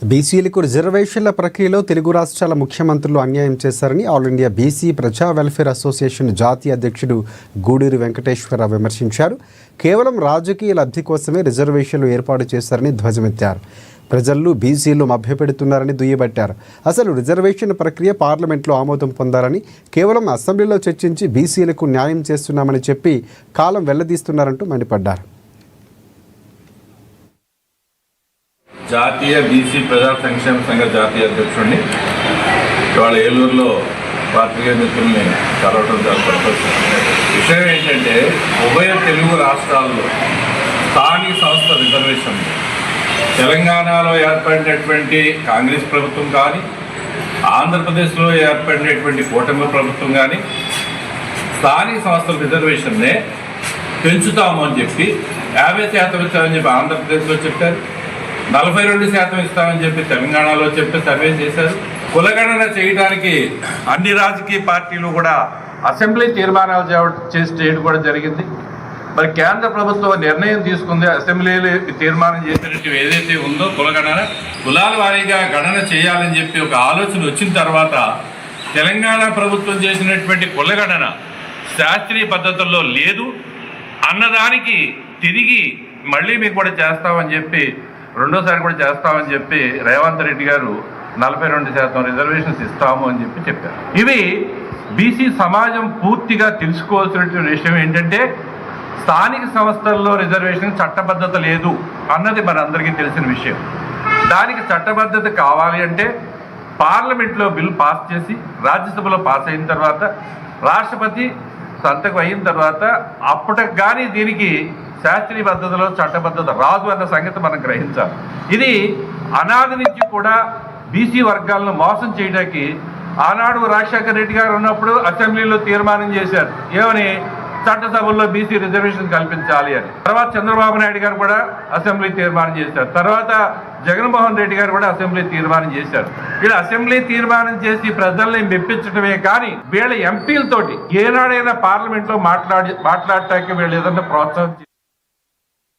బీసీలకు రిజర్వేషన్ల ప్రక్రియలో తెలుగు రాష్ట్రాల ముఖ్యమంత్రులు అన్యాయం చేశారని ఆల్ ఇండియా బీసీ ప్రజా వెల్ఫేర్ అసోసియేషన్ జాతీయ అధ్యక్షుడు గూడూరి వెంకటేశ్వరరావు విమర్శించారు. కేవలం రాజకీయ లబ్ధి కోసమే రిజర్వేషన్లు ఏర్పాటు చేశారని ధ్వజమెత్తారు. ప్రజలు బీసీలు మభ్యపెడుతున్నారని దుయ్యబట్టారు. అసలు రిజర్వేషన్ ప్రక్రియ పార్లమెంట్లో ఆమోదం పొందాలని, కేవలం అసెంబ్లీలో చర్చించి బీసీలకు న్యాయం చేస్తున్నామని చెప్పి కాలం వెల్లదీస్తున్నారంటూ మండిపడ్డారు. జాతీయ బీసీ ప్రజా సంక్షేమ సంఘ జాతీయ అధ్యక్షుడిని ఇవాళ ఏలూరులో పాత్రికేయ మిత్రుల్ని కలవడం జరుగుతుంది. విషయం ఏంటంటే, ఉభయ తెలుగు రాష్ట్రాల్లో స్థానిక సంస్థ రిజర్వేషన్ తెలంగాణలో ఏర్పడినటువంటి కాంగ్రెస్ ప్రభుత్వం కానీ, ఆంధ్రప్రదేశ్లో ఏర్పడినటువంటి కూటమి ప్రభుత్వం కానీ స్థానిక సంస్థల రిజర్వేషన్నే పెంచుతాము అని చెప్పి 50% ఇస్తామని చెప్పి ఆంధ్రప్రదేశ్లో చెప్పారు, 42% ఇస్తామని చెప్పి తెలంగాణలో చెప్పి సర్వే చేశారు. కులగణన చేయడానికి అన్ని రాజకీయ పార్టీలు కూడా అసెంబ్లీ తీర్మానాలు చేయడం కూడా జరిగింది. మరి కేంద్ర ప్రభుత్వం నిర్ణయం తీసుకుంది, అసెంబ్లీలో తీర్మానం చేసినట్టు ఏదైతే ఉందో కులగణన కులాల వారీగా గణన చేయాలని చెప్పి ఒక ఆలోచన వచ్చిన తర్వాత తెలంగాణ ప్రభుత్వం చేసినటువంటి కులగణన శాస్త్రీయ పద్ధతుల్లో లేదు అన్నదానికి తిరిగి మళ్ళీ మీకు కూడా చేస్తామని చెప్పి, రెండోసారి కూడా చేస్తామని చెప్పి రేవంత్ రెడ్డి గారు 42% రిజర్వేషన్స్ ఇస్తాము అని చెప్పి చెప్పారు. ఇవి బీసీ సమాజం పూర్తిగా తెలుసుకోవాల్సినటువంటి విషయం ఏంటంటే, స్థానిక సంస్థల్లో రిజర్వేషన్ చట్టబద్ధత లేదు అన్నది మనందరికీ తెలిసిన విషయం. దానికి చట్టబద్ధత కావాలి అంటే పార్లమెంట్లో బిల్ పాస్ చేసి, రాజ్యసభలో పాస్ అయిన తర్వాత, రాష్ట్రపతి సంతకం అయిన తర్వాత అప్పటికి కానీ దీనికి శాస్త్రీయ పద్ధతిలో చట్టబద్ధత రాదు అన్న సంగతి మనం గ్రహించాలి. ఇది అనాది నుంచి కూడా బీసీ వర్గాలను మోసం చేయడానికి ఆనాడు రాజశేఖర రెడ్డి గారు ఉన్నప్పుడు అసెంబ్లీలో తీర్మానం చేశారు, ఏమని, చట్టసభల్లో బీసీ రిజర్వేషన్ కల్పించాలి అని. తర్వాత చంద్రబాబు నాయుడు గారు కూడా అసెంబ్లీ తీర్మానం చేశారు. తర్వాత జగన్మోహన్ రెడ్డి గారు కూడా అసెంబ్లీ తీర్మానం చేశారు. వీళ్ళు అసెంబ్లీ తీర్మానం చేసి ప్రజల్ని మెప్పించడమే కానీ వీళ్ళ ఎంపీలతోటి ఏనాడైనా పార్లమెంట్లో మాట్లాడటానికి వీళ్ళు ఏదన్నా ప్రోత్సహం